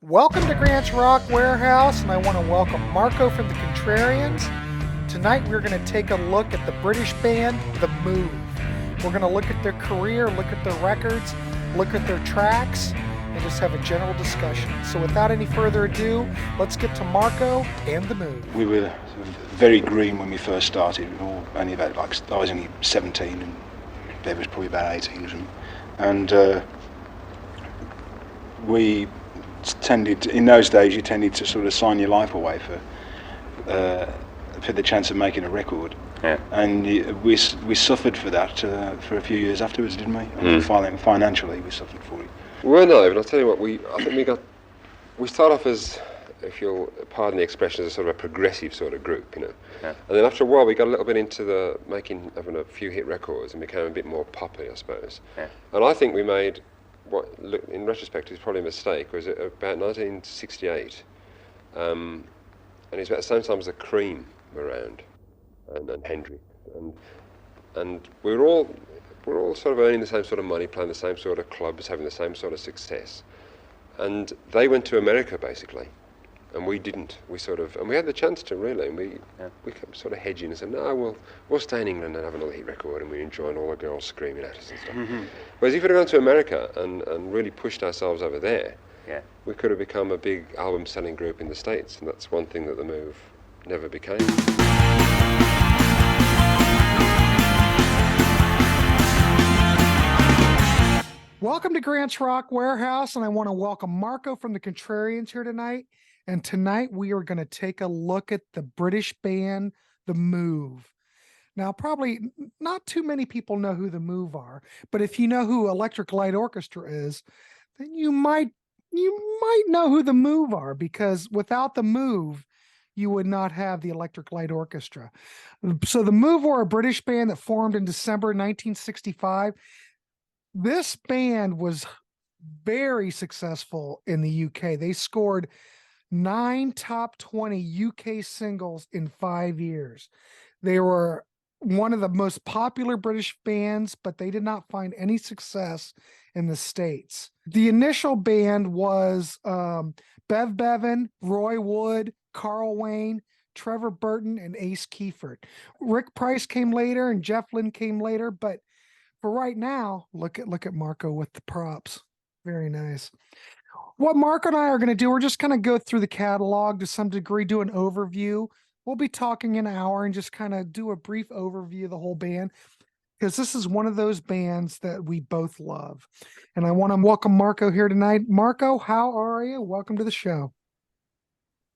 Welcome to Grant's Rock Warehouse, and I want to welcome Marco from the Contrarians. Tonight we're going to take a look at the British band, The Move. We're going to look at their career, look at their records, look at their tracks, and just have a general discussion. So without any further ado, let's get to Marco and The Move. We were very green when we first started. We were only about, I was only 17 and Bev was probably about 18 or something. And we tended, in those days, you tended to sort of sign your life away for the chance of making a record. Yeah. And we suffered for that for a few years afterwards, didn't we? I mean, financially, we suffered for it. Well, no, but I'll tell you what, I think we start off as, if you'll pardon the expression, as a sort of a progressive sort of group, you know. Yeah. And then after a while we got a little bit into the having a few hit records and became a bit more poppy, I suppose. Yeah. And I think we made, what in retrospect is probably a mistake, was about 1968. And it's about the same time as the Cream were around, and Hendrix. And we were all sort of earning the same sort of money, playing the same sort of clubs, having the same sort of success. And they went to America, basically, and we didn't. And we had the chance to, really, and we kept sort of hedging and said, no, we'll stay in England and have another hit record, and we're enjoying all the girls screaming at us and stuff. Mm-hmm. Whereas if we'd have gone to America and really pushed ourselves over there, Yeah. we could have become a big album-selling group in the States, and that's one thing that The Move never became. Welcome to Grant's Rock Warehouse, and I want to welcome Marco from the Contrarians here tonight. And tonight we are going to take a look at the British band, The Move. Now, probably not too many people know who The Move are, but if you know who Electric Light Orchestra is, then you might know who The Move are, because without The Move, you would not have the Electric Light Orchestra. So The Move were a British band that formed in December 1965. This band was very successful in the UK. They scored 9 top 20 UK singles in 5 years. They were one of the most popular British bands, but they did not find any success in the States. The initial band was Bev Bevan, Roy Wood, Carl Wayne, Trevor Burton, and Ace Keyford. Rick Price came later and Jeff Lynne came later, but for right now, look at Marco with the props. Very nice. What Marco and I are going to do, we're just kind of go through the catalog to some degree, do an overview. We'll be talking an hour and just kind of do a brief overview of the whole band, because this is one of those bands that we both love. And I want to welcome Marco here tonight. Marco, how are you? Welcome to the show.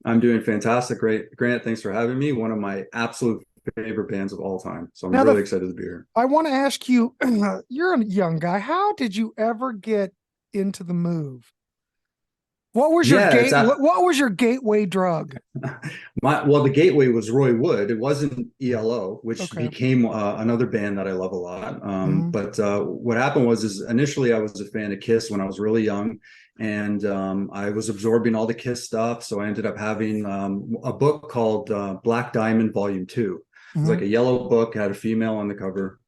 I'm doing fantastic. Great. Grant, thanks for having me. One of my absolute favorite bands of all time. So I'm really excited to be here. I want to ask you, you're a young guy. How did you ever get into The Move? What was your what was your gateway drug? The gateway was Roy Wood. It wasn't ELO, which became another band that I love a lot. But what happened was initially I was a fan of Kiss when I was really young, and I was absorbing all the Kiss stuff. So I ended up having a book called Black Diamond Volume 2. It was like a yellow book, had a female on the cover.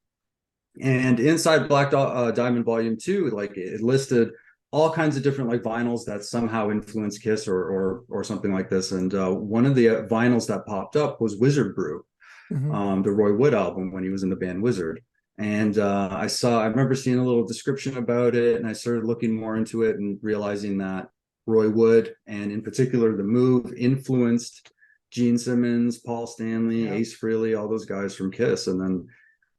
And inside Black Diamond Volume 2, like it listed all kinds of different like vinyls that somehow influenced Kiss or something like this. And one of the vinyls that popped up was Wizard Brew, the Roy Wood album when he was in the band Wizard. And I remember seeing a little description about it, and I started looking more into it and realizing that Roy Wood, and in particular The Move, influenced Gene Simmons, Paul Stanley, Ace Frehley, all those guys from Kiss. And then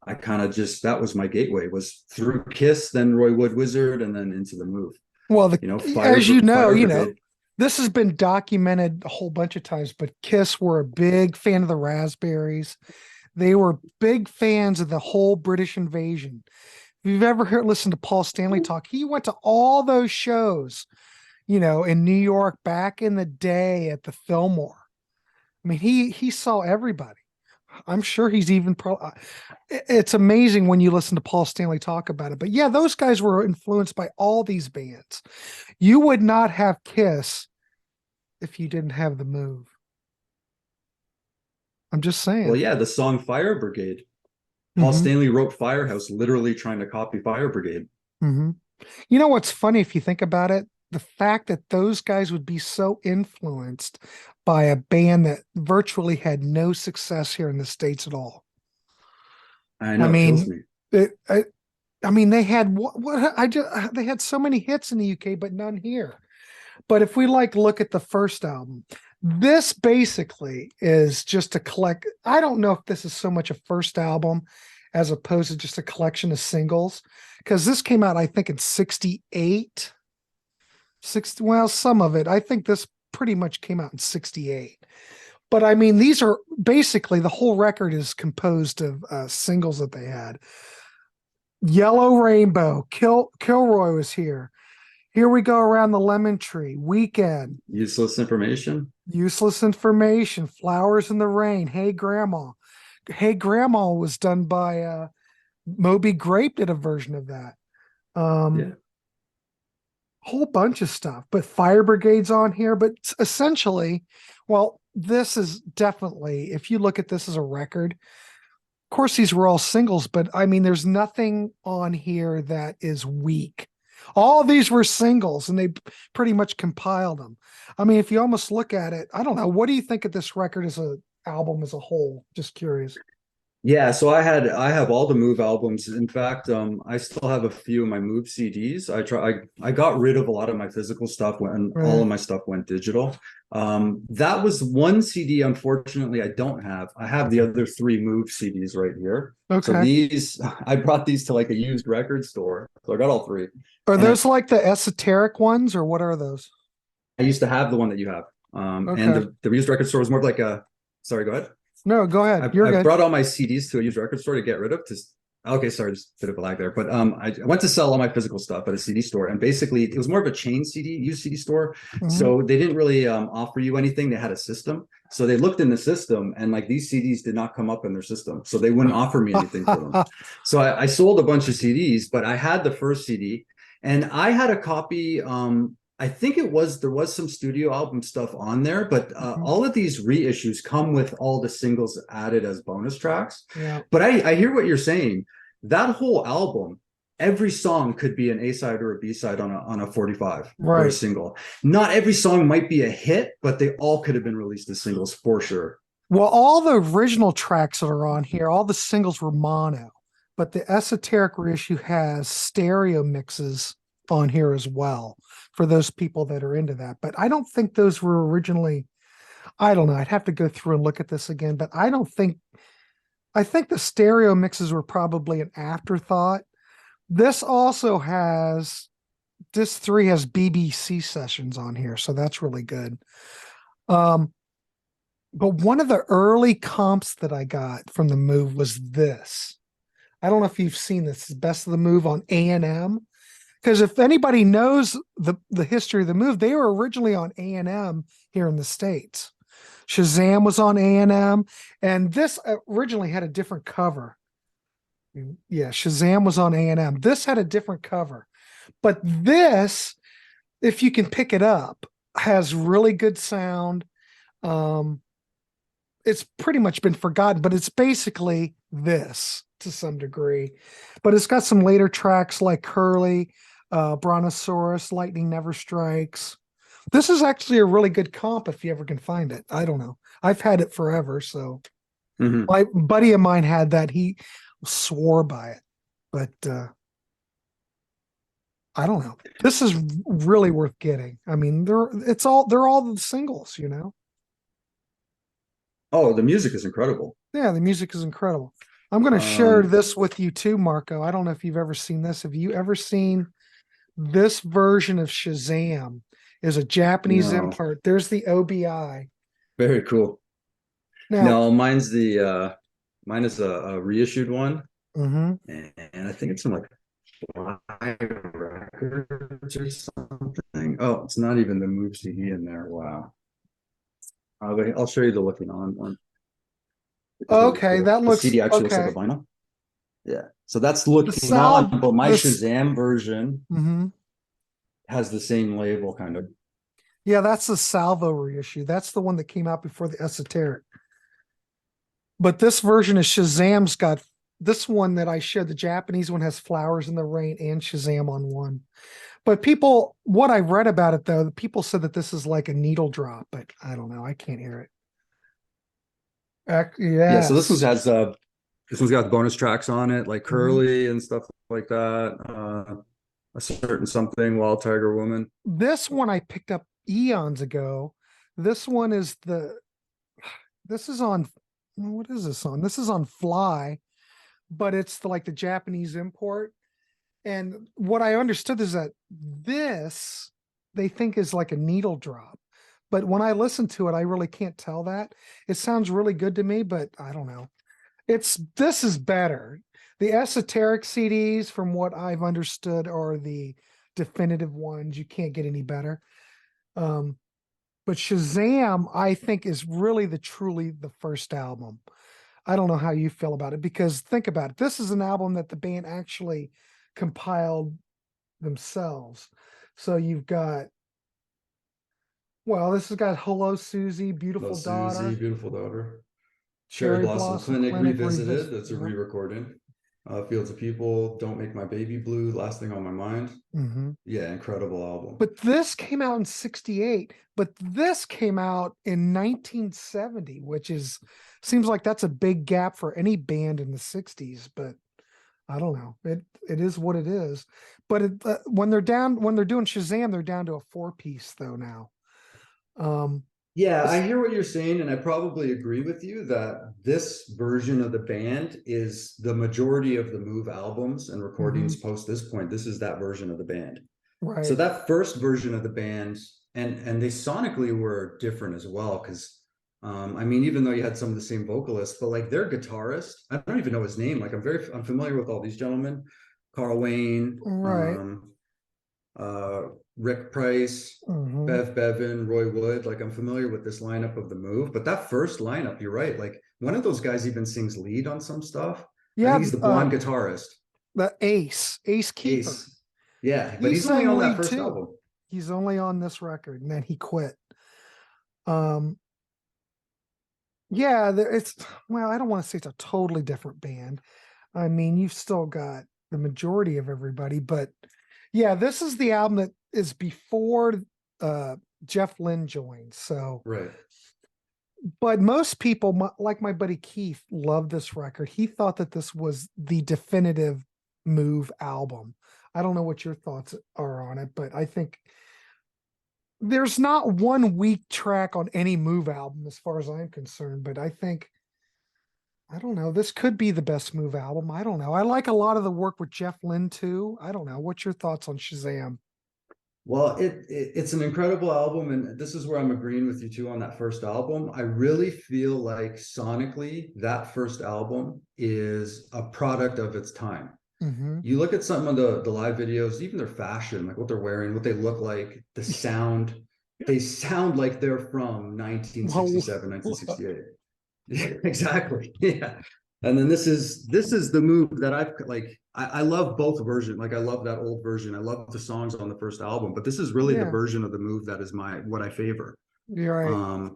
I kind of that was my gateway, was through Kiss, then Roy Wood, Wizard, and then into The Move. Well, as you know, this has been documented a whole bunch of times, but Kiss were a big fan of the Raspberries. They were big fans of the whole British invasion. If you've ever listened to Paul Stanley talk, he went to all those shows, in New York back in the day at the Fillmore. I mean, he saw everybody. I'm sure he's even it's amazing when you listen to Paul Stanley talk about it. But yeah, those guys were influenced by all these bands. You would not have Kiss if you didn't have The Move. I'm just saying. Well, yeah, the song Fire Brigade. Paul Stanley wrote Firehouse literally trying to copy Fire Brigade. You know what's funny if you think about it? the fact that those guys would be so influenced by a band that virtually had no success here in the States at all. I know, I it kills mean, me. I mean, they had they had so many hits in the UK, but none here. But if we look at the first album, this basically is just a collect. I don't know if this is so much a first album as opposed to just a collection of singles, because this came out, I think, in 68. Well, some of it. I think this pretty much came out in 68. But I mean, these are basically, the whole record is composed of singles that they had. Yellow Rainbow, Kilroy was here. Here we go around the lemon tree. Weekend. Useless Information. Useless Information. Flowers in the Rain. Hey Grandma. Hey Grandma was done by Moby Grape did a version of that. Yeah. Whole bunch of stuff, but Fire Brigade's on here. But essentially, well, this is definitely, if you look at this as a record, of course, these were all singles, but I mean, there's nothing on here that is weak. All of these were singles, and they pretty much compiled them. I mean, if you almost look at it, I don't know. What do you think of this record as a album as a whole? Just curious. Yeah, so I have all the Move albums. In fact, I still have a few of my Move CDs. I got rid of a lot of my physical stuff when all of my stuff went digital. That was one CD, unfortunately, I don't have. I have the other 3 Move CDs right here. Okay. So these, I brought these to like a used record store. So I got all 3. Are those like the esoteric ones, or what are those? I used to have the one that you have. Okay. And the used record store was more of like a, sorry, go ahead. No, go ahead. I brought all my CDs to a used record store to get rid of. Okay, sorry, just a bit of a lag there. But I went to sell all my physical stuff at a CD store, and basically it was more of a chain used CD store. Mm-hmm. So they didn't really offer you anything. They had a system. So they looked in the system, and like these CDs did not come up in their system. So they wouldn't offer me anything for them. So I sold a bunch of CDs, but I had the first CD, and I had a copy. I think there was some studio album stuff on there, but all of these reissues come with all the singles added as bonus tracks. Yeah. But I hear what you're saying. That whole album, every song could be an A-side or a B-side on a 45 or a single. Not every song might be a hit, but they all could have been released as singles for sure. Well, all the original tracks that are on here, all the singles were mono, but the Esoteric reissue has stereo mixes on here as well for those people that are into that. But I don't think those were originally, I don't know, I'd have to go through and look at this again, but I think the stereo mixes were probably an afterthought. This also has, this 3 has BBC sessions on here, so that's really good. But one of the early comps that I got from the Move was this. I don't know if you've seen this, Best of the Move on A&M. Because if anybody knows the history of the Move, they were originally on A&M here in the States. Shazam was on A&M, and this originally had a different cover. Yeah, Shazam was on A&M. This had a different cover. But this, if you can pick it up, has really good sound. It's pretty much been forgotten, but it's basically this to some degree. But it's got some later tracks like Curly, Brontosaurus, Lightning Never Strikes. This is actually a really good comp if you ever can find it. I don't know. I've had it forever, so my buddy of mine had that. He swore by it, but I don't know. This is really worth getting. I mean, they're all the singles, you know. Oh, the music is incredible. Yeah, the music is incredible. I'm going to share this with you too, Marco. I don't know if you've ever seen this. Have you ever seen this version of Shazam? Is a Japanese import. There's the OBI. Very cool. Now, no, mine is a reissued one, and I think it's in like 5 records or something. Oh, it's not even the Move CD in there. Wow. I'll show you the looking on one. Okay, that looks. The CD actually looks like a vinyl. Yeah, so that's looking on, but my Shazam version has the same label, kind of. Yeah, that's the Salvo reissue. That's the one that came out before the Esoteric. But this version of Shazam's got this one that I showed. The Japanese one has Flowers in the Rain and Shazam on one. But people, what I read about it though, people said that this is like a needle drop, but I don't know. I can't hear it. Yeah, so Yes. this one's got bonus tracks on it, like Mhm. Curly and stuff like that. A certain something, Wild Tiger Woman. This one I picked up eons ago. This one is this is on, what is this on? This is on Fly, but it's like the Japanese import. And what I understood is that this they think is like a needle drop. But when I listen to it, I really can't tell that. It sounds really good to me, but I don't know. This is better. The esoteric CDs, from what I've understood, are the definitive ones. You can't get any better. But Shazam, I think, is really truly the first album. I don't know how you feel about it, because think about it. This is an album that the band actually compiled themselves. So you've got, well, this has got Hello Susie, Hello, Beautiful Susie, Daughter, Beautiful Daughter. Cherry Cherry Blossom Blossom Clinic Clinic Revisited. That's a Yep. re-recording. Fields of People, Don't Make My Baby Blue, Last Thing on My Mind. Mm-hmm. Yeah, incredible album. But this came out in 68, but this came out in 1970, which seems like that's a big gap for any band in the 60s, but I don't know. It is what it is. But when they're doing Shazam, they're down to a 4-piece though now. Yeah, I hear what you're saying, and I probably agree with you that this version of the band is the majority of the Move albums and recordings post this point. This is that version of the band. Right. So that first version of the band, and they sonically were different as well, because I mean, even though you had some of the same vocalists, but like their guitarist, I don't even know his name. Like I'm familiar with all these gentlemen, Carl Wayne, Right. Rick Price, Bev Bevan, Roy Wood. Like I'm familiar with this lineup of the Move, but that first lineup, you're right. Like one of those guys even sings lead on some stuff. I Yeah, think he's the blonde guitarist. the Ace Keeper. Ace. Yeah, but He he's only sang on that lead first too. album. He's only on this record, and then he quit. Yeah, well, I don't want to say it's a totally different band. I mean, you've still got the majority of everybody, but yeah, this is the album that is before Jeff Lynne joined. So, right. But most people, like my buddy Keith, love this record. He thought that this was the definitive Move album. I don't know what your thoughts are on it, but I think there's not one weak track on any Move album as far as I'm concerned, but I think, I don't know, this could be the best Move album. I don't know. I like a lot of the work with Jeff Lynne too. I don't know. What's your thoughts on Shazam? Well, it's an incredible album, and this is where I'm agreeing with you too on that first album. I really feel like sonically that first album is a product of its time. You look at some of the live videos, even their fashion, like what they're wearing, what they look like, the sound, they sound like they're from 1967, 1968. Yeah, exactly. Yeah. And then this is the Move that I love both versions. Like I love that old version. I love the songs on the first album, but this is really the version of the Move that is what I favor. You're right.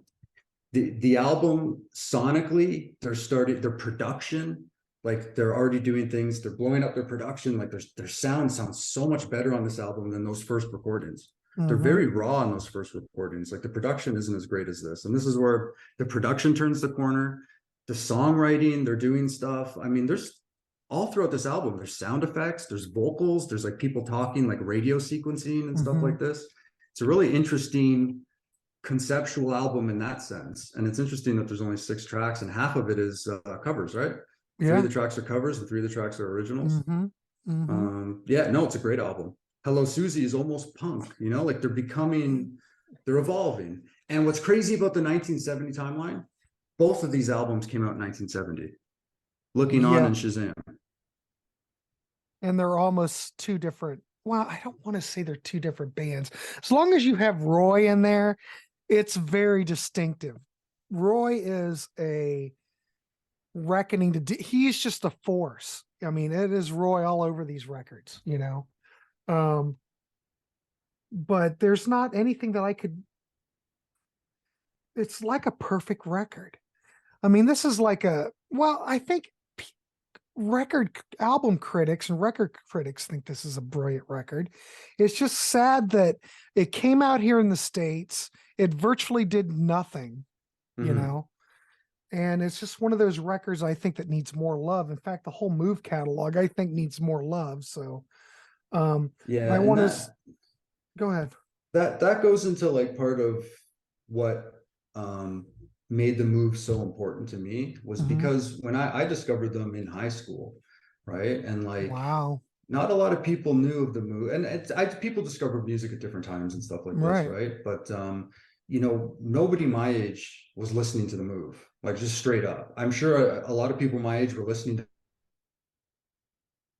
The album sonically, their production, like they're already doing things, they're blowing up their production, like their sound sounds so much better on this album than those first recordings. They're very raw in those first recordings. Like the production isn't as great as this. And this is where the production turns the corner. The songwriting, they're doing stuff. I mean, there's all throughout this album, there's sound effects, there's vocals, there's like people talking, like radio sequencing and stuff like this. It's a really interesting conceptual album in that sense. And it's interesting that there's only 6 tracks and half of it is covers, right? 3 of the tracks are covers and 3 of the tracks are originals. Yeah, no, it's a great album. Hello Susie is almost punk, like they're evolving. And what's crazy about the 1970 timeline, both of these albums came out in 1970. Looking On and Shazam. And they're almost two different. Well, I don't want to say they're two different bands. As long as you have Roy in there, it's very distinctive. Roy is a reckoning he's just a force. I mean, it is Roy all over these records, but there's not anything that it's like a perfect record. I mean, this is like I think album critics and record critics think this is a brilliant record. It's just sad that it came out here in the States. It virtually did nothing, you know, and it's just one of those records I think that needs more love. In fact, the whole Move catalog I think needs more love. So, yeah, I want to go ahead. That goes into like part of what made the Move so important to me was because when I discovered them in high school, right? And like, wow, not a lot of people knew of the Move, and people discovered music at different times and stuff like this, right? But you know, nobody my age was listening to the Move, like just straight up. I'm sure a lot of people my age were listening to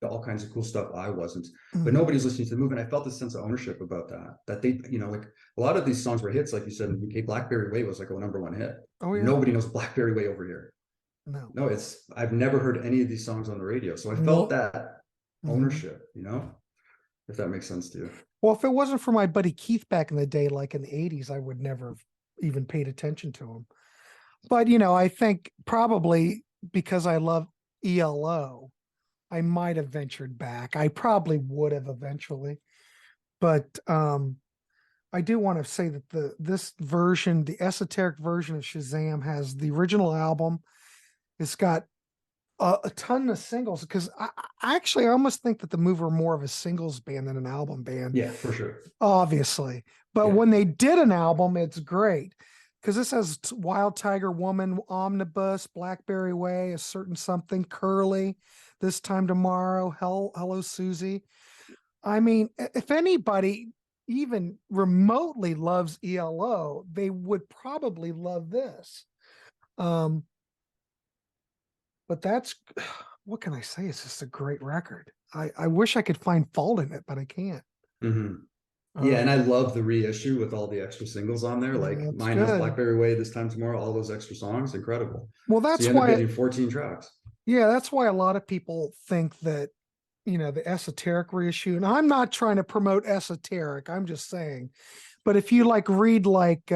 all kinds of cool stuff I wasn't, but nobody's listening to the Move. And I felt a sense of ownership about that they, you know, like a lot of these songs were hits, like you said. In the UK, Blackberry Way was like a #1 hit. Oh yeah, nobody knows Blackberry Way over here. No, it's, I've never heard any of these songs on the radio, so I felt that ownership, you know, if that makes sense to you. Well, if it wasn't for my buddy Keith back in the day, like in the 80s, I would never have even paid attention to him. But, you know, I think probably because I love ELO, I might have ventured back. I probably would have eventually. But I do want to say that this version, the esoteric version of Shazam, has the original album. It's got a ton of singles, because I actually almost think that the Move are more of a singles band than an album band. Yeah, for sure. Obviously. But when they did an album, it's great. Because this has Wild Tiger Woman, Omnibus, Blackberry Way, A Certain Something, Curly, This Time Tomorrow, Hello Susie. I mean, if anybody even remotely loves ELO, they would probably love this. But that's, what can I say? It's just a great record. I wish I could find fault in it, but I can't. Yeah, and I love the reissue with all the extra singles on there. Like mine has Blackberry Way, This Time Tomorrow, all those extra songs. Incredible. Well, that's so you end up getting 14 tracks. Yeah, that's why a lot of people think that, you know, the esoteric reissue, and I'm not trying to promote esoteric, I'm just saying, but if you like read like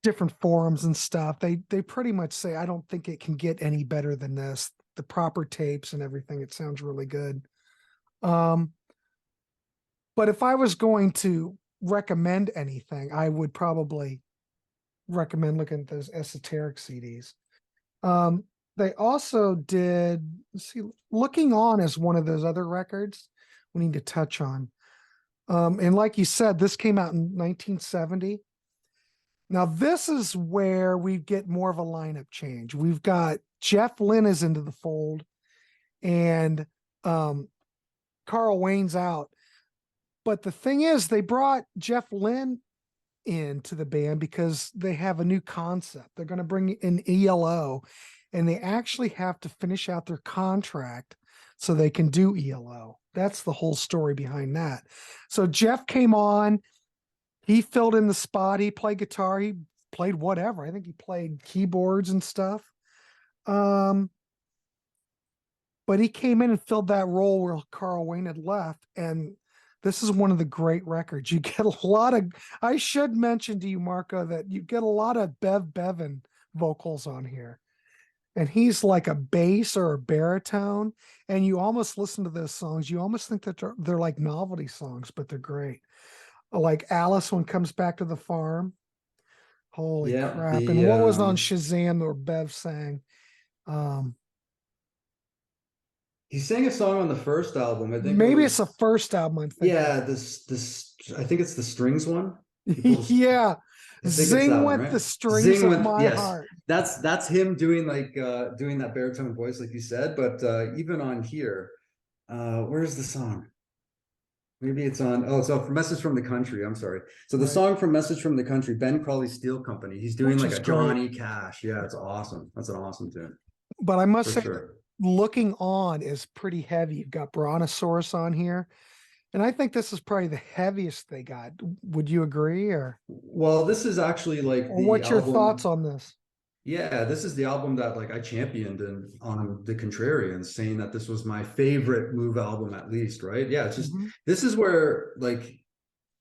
different forums and stuff, they pretty much say, I don't think it can get any better than this. The proper tapes and everything, it sounds really good. But if I was going to recommend anything, I would probably recommend looking at those esoteric CDs. They also did, let's see, Looking On is one of those other records we need to touch on. And like you said, this came out in 1970. Now, this is where we get more of a lineup change. We've got Jeff Lynne is into the fold, and Carl Wayne's out. But the thing is, they brought Jeff Lynne into the band because they have a new concept. They're going to bring in ELO, and they actually have to finish out their contract so they can do ELO. That's the whole story behind that. So Jeff came on, he filled in the spot. He played guitar. He played whatever. I think he played keyboards and stuff. But he came in and filled that role where Carl Wayne had left. And this is one of the great records. You get a lot of, I should mention to you, Marco, that you get a lot of Bev Bevan vocals on here. And he's like a bass or a baritone. And you almost listen to those songs, you almost think that they're like novelty songs, but they're great. Like Alice, when Comes Back to the Farm. Holy crap. And what was on Shazam or Bev sang? He sang a song on the first album. I think maybe it's the first album. I'm thinking. Yeah, this I think it's the strings one. Yeah. Zing with the strings of my heart. That's him doing like doing that baritone voice, like you said. But even on here, where's the song? Maybe it's on. Oh, so Message from the Country. I'm sorry. So the song from Message from the Country, Ben Crowley Steel Company. He's doing like a Johnny Cash. Yeah, it's awesome. That's an awesome tune. But I must say, Looking On is pretty heavy. You've got Brontosaurus on here. And I think this is probably the heaviest they got. Would you agree? Or well, this is actually like what's your thoughts on this? Yeah, this is the album that like I championed on the Contrarians, saying that this was my favorite Move album, at least, right? Yeah, it's just this is where like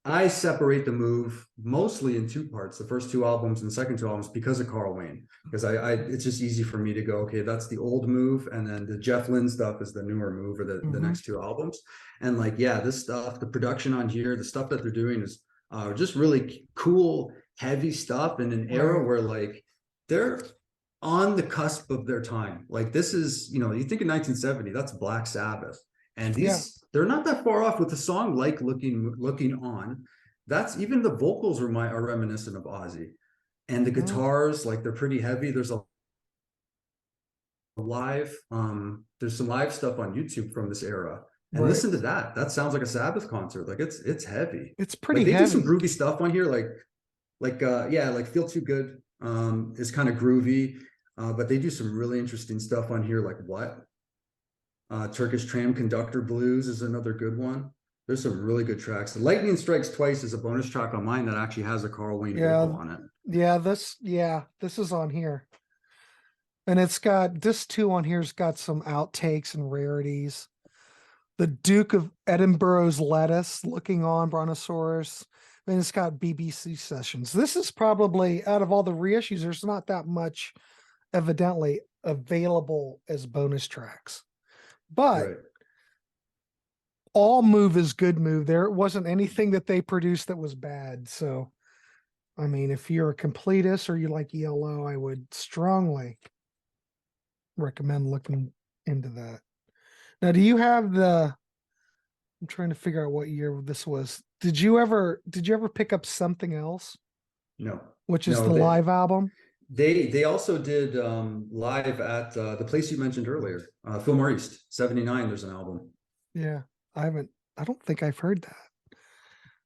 I separate the move mostly in two parts, the first two albums and the second two albums, because of Carl Wayne. Because it's just easy for me to go, okay, that's the old move, and then the Jeff Lynne stuff is the newer move, or the next two albums. And like, yeah, this stuff, the production on here, the stuff that they're doing is just really cool, heavy stuff in an era where like they're on the cusp of their time. Like this is, you think in 1970, that's Black Sabbath. And they're not that far off with a song like Looking On. That's even the vocals are reminiscent of Ozzy. And the guitars, like they're pretty heavy. There's there's some live stuff on YouTube from this era. And listen to that. That sounds like a Sabbath concert. Like it's heavy. It's pretty they heavy. Do some groovy stuff on here, like Feel Too Good is kind of groovy. But they do some really interesting stuff on here, like What? Turkish Tram Conductor Blues is another good one. There's some really good tracks. Lightning Strikes Twice is a bonus track on mine that actually has a Carl Wayne vocal on it. This is on here. And it's got this too on here's got some outtakes and rarities. The Duke of Edinburgh's Lettuce, Looking On, Brontosaurus. And it's got BBC sessions. This is probably, out of all the reissues, there's not that much evidently available as bonus tracks. But all move is good move. There wasn't anything that they produced that was bad. So, I mean, if you're a completist or you like ELO, I would strongly recommend looking into that. Now, do you have I'm trying to figure out what year this was. Did you ever pick up Something Else? No. Which is the live album? They also did live at the place you mentioned earlier, Fillmore East, 79. There's an album. Yeah, I don't think I've heard that.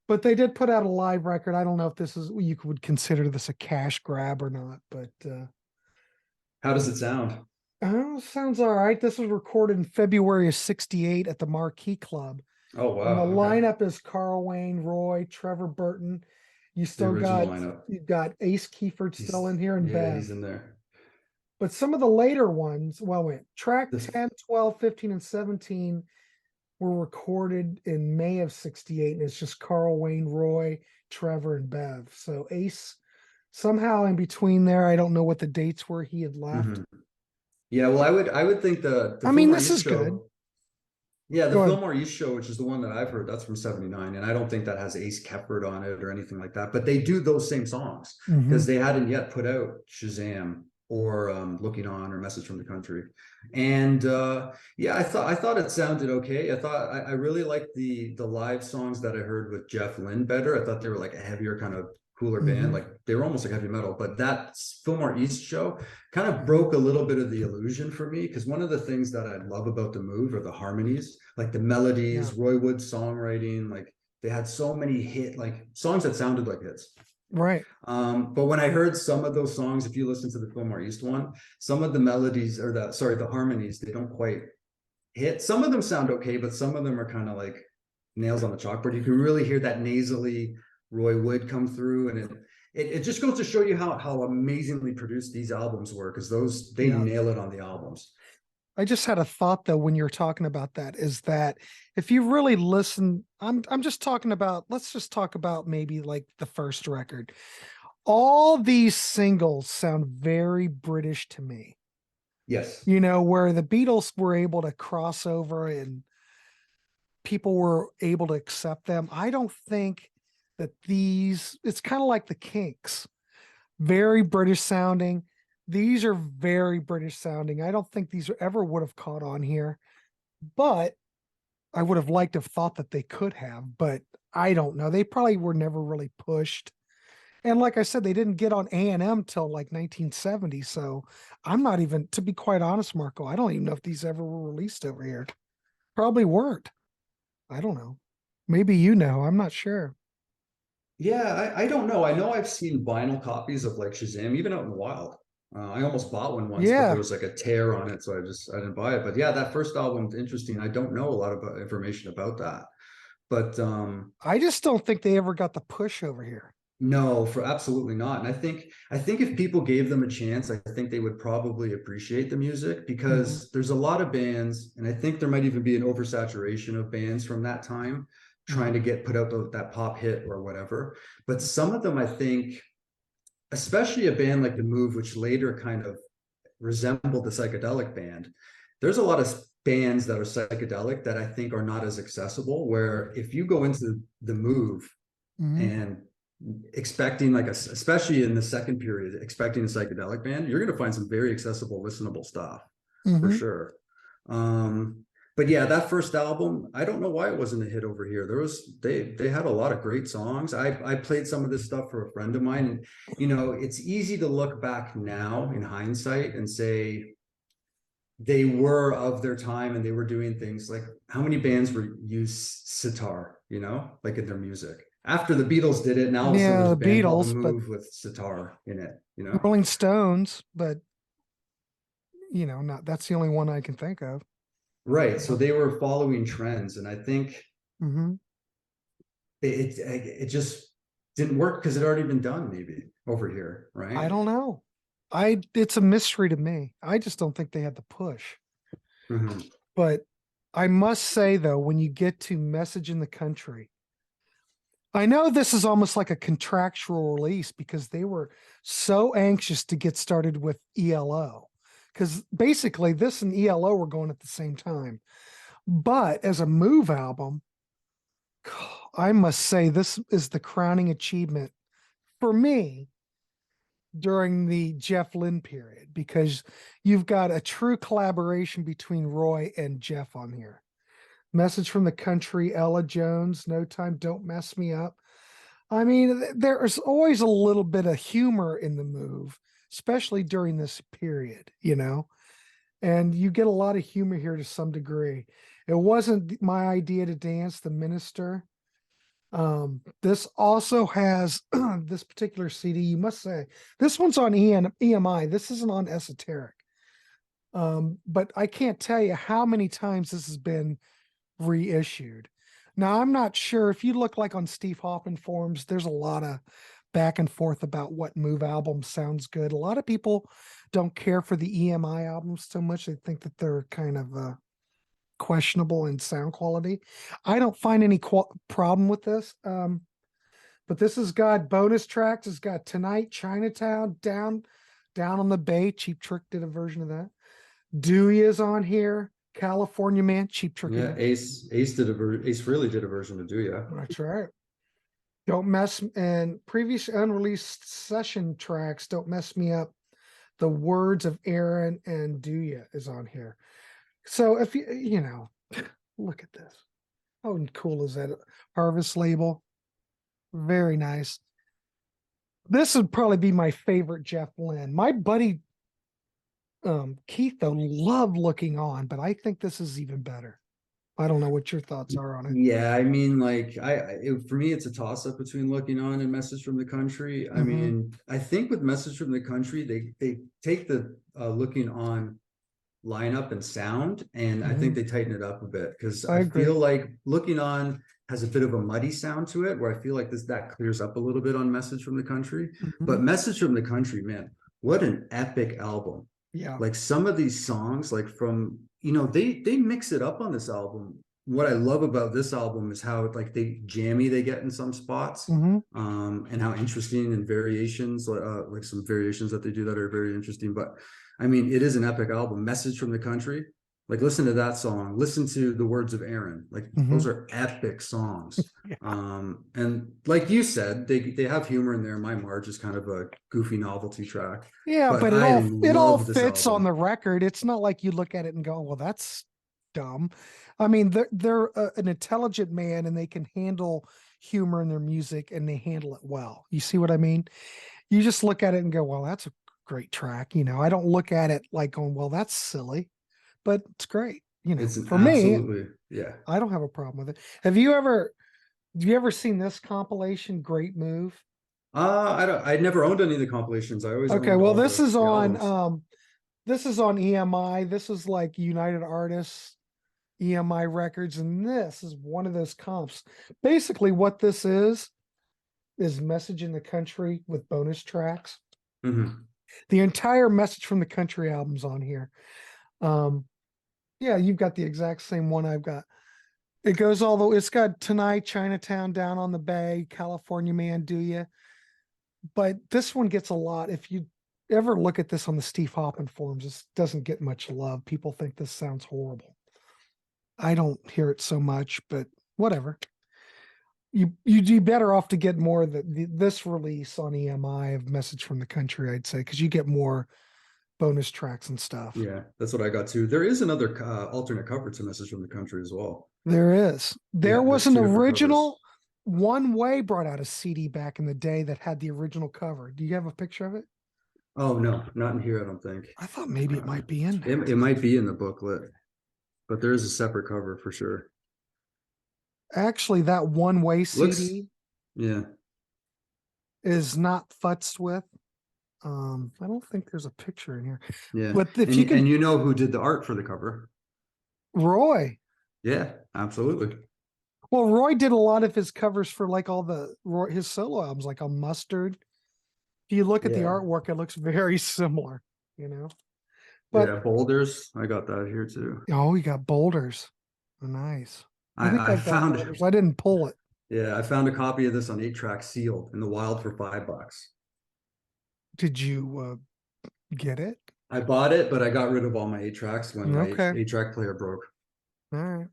But they did put out a live record. I don't know if you would consider this a cash grab or not, but how does it sound? Sounds all right. This was recorded in February of '68 at the Marquee Club. Oh wow. And the lineup is Carl Wayne, Roy, Trevor Burton. You still you've got Ace Kiefer still in here, and Bev. He's in there. But some of the later ones, track 10, 12, 15, and 17 were recorded in May of '68, and it's just Carl Wayne, Roy, Trevor, and Bev. So Ace, somehow in between there, I don't know what the dates were he had left. Yeah, well, I would think the this is good. Yeah, the Fillmore East show, which is the one that I've heard, that's from '79, and I don't think that has Ace Kepfert on it or anything like that. But they do those same songs because they hadn't yet put out Shazam or Looking On or Message from the Country. And I thought it sounded okay. I really liked the live songs that I heard with Jeff Lynne better. I thought they were like a heavier kind of cooler band, like they were almost like heavy metal. But that Fillmore East show kind of broke a little bit of the illusion for me, because one of the things that I love about the move are the harmonies, like the melodies, Roy Wood's songwriting. Like they had so many songs that sounded like hits. Right. But when I heard some of those songs, if you listen to the Fillmore East one, some of the melodies the harmonies, they don't quite hit. Some of them sound okay, but some of them are kind of like nails on the chalkboard. You can really hear that nasally Roy Wood come through, and it just goes to show you how amazingly produced these albums were, because they nail it on the albums. I just had a thought though when you're talking about that, is that if you really listen, I'm just talking about, let's just talk about maybe like the first record. All these singles sound very British to me. Yes. Where the Beatles were able to cross over and people were able to accept them. I don't think that it's kind of like the Kinks, very British sounding. These are very British sounding. I don't think these ever would have caught on here, but I would have liked to have thought that they could have, but I don't know. They probably were never really pushed. And like I said, they didn't get on A&M till like 1970. So I'm not even, to be quite honest, Marco, I don't even know if these ever were released over here. Probably weren't. I don't know. Maybe I'm not sure. Yeah, I don't know. I know I've seen vinyl copies of like Shazam, even out in the wild. I almost bought one once, but there was like a tear on it, so I didn't buy it. But yeah, that first album's interesting. I don't know a lot of information about that, but I just don't think they ever got the push over here. No, for absolutely not. And I think if people gave them a chance, I think they would probably appreciate the music, because there's a lot of bands, and I think there might even be an oversaturation of bands from that time trying to put out that pop hit or whatever. But some of them, I think, especially a band like The Move, which later kind of resembled the psychedelic band, there's a lot of bands that are psychedelic that I think are not as accessible, where if you go into The Move and expecting especially in the second period, expecting a psychedelic band, you're going to find some very accessible, listenable stuff for sure. But yeah, that first album, I don't know why it wasn't a hit over here. They had a lot of great songs. I played some of this stuff for a friend of mine, and it's easy to look back now in hindsight and say they were of their time and they were doing things like, how many bands use sitar, like in their music? After the Beatles did it, now all of a sudden there's a band called The Move with sitar in it, Rolling Stones, but not, that's the only one I can think of. Right. So they were following trends, and I think it just didn't work because it had already been done maybe over here, right? I don't know. It's a mystery to me. I just don't think they had the push. But I must say though, when you get to Message in the Country, I know this is almost like a contractual release because they were so anxious to get started with ELO. Because basically this and ELO were going at the same time. But as a Move album, I must say this is the crowning achievement for me during the Jeff Lynne period, because you've got a true collaboration between Roy and Jeff on here. Message from the Country, Ella Jones, No Time, Don't Mess Me Up. I mean, there's always a little bit of humor in the Move, especially during this period, and you get a lot of humor here to some degree. It wasn't My Idea to Dance, The Minister. This also has this particular CD, you must say, this one's on EMI. This isn't on Esoteric. But I can't tell you how many times this has been reissued. Now, I'm not sure if you look like on Steve Hoffman forums, there's a lot of back and forth about what Move album sounds good. A lot of people don't care for the EMI albums so much. They think that they're kind of questionable in sound quality. I don't find any problem with this. But this has got bonus tracks. It's got Tonight, Chinatown, Down on the Bay. Cheap Trick did a version of that. Dewey is on here. California Man, Cheap Trick. Yeah, Ace really did a version of Dewey. That's right. Don't Mess, and previous unreleased session tracks, Don't Mess Me Up, The Words of Aaron and Duya is on here. So if you look at this. How cool is that? Harvest label. Very nice. This would probably be my favorite Jeff Lynne. My buddy Keith though loved Looking On, but I think this is even better. I don't know what your thoughts are on it. Yeah, I mean, like for me, it's a toss-up between Looking On and Message from the Country. I mean, I think with Message from the Country, they take the Looking On lineup and sound, and I think they tighten it up a bit, because I feel like Looking On has a bit of a muddy sound to it, where I feel like that clears up a little bit on Message from the Country. But Message from the Country, man, what an epic album. Yeah, like some of these songs, like from they mix it up on this album. What I love about this album is how jammy they get in some spots, and how interesting, and variations, like some variations that they do that are very interesting. But I mean, it is an epic album. Message from the Country, like listen to that song, listen to The Words of Aaron, like those are epic songs. And like you said, they have humor in there. My Marge is kind of a goofy novelty track. Yeah, but it all fits on the record. It's not like you look at it and go, well, that's dumb. I mean, they're an intelligent man, and they can handle humor in their music, and they handle it well. You see what I mean? You just look at it and go, well, that's a great track. I don't look at it like going, well, that's silly, but it's great. For me, yeah, I don't have a problem with it. Have you ever seen this compilation, Great Move? I never owned any of the compilations. I always okay. Well, this is on EMI. This is like United Artists, EMI Records, and this is one of those comps. Basically, what this is Message in the Country with bonus tracks. The entire Message from the Country album's on here. Yeah, you've got the exact same one I've got. It goes all the, it's got Tonight, Chinatown, Down on the Bay, California Man, Do Ya? But this one gets a lot. If you ever look at this on the Steve Hoppin forums, this doesn't get much love. People think this sounds horrible. I don't hear it so much, but whatever. You'd be better off to get more of this release on EMI of Message from the Country, I'd say, because you get more bonus tracks and stuff. Yeah, that's what I got too. There is another alternate cover to Message from the Country as well. There is. There Yeah, was there's an two different original. One Way brought out a CD back in the day that had the original cover. Do you have a picture of it? Oh no, not in here, I don't think. I thought maybe it might be in there. It might be in the booklet, but there is a separate cover for sure. Actually, that One Way CD Yeah, is not futzed with. I don't think there's a picture in here. yeah. But if you can, and you know who did the art for the cover? Roy. Yeah, absolutely. Well, Roy did a lot of his covers for like all his solo albums, like on Mustard. If you look at the Yeah. artwork, it looks very similar, you know. But yeah, Boulders, I got that here too. oh, you got Boulders. Oh, nice. I think I I've got found Boulders. I didn't pull it. Yeah, I found a copy of this on 8-track sealed in the wild for $5. Did you get it? I bought it, but I got rid of all my 8-tracks when my Okay. 8-track player broke. All right.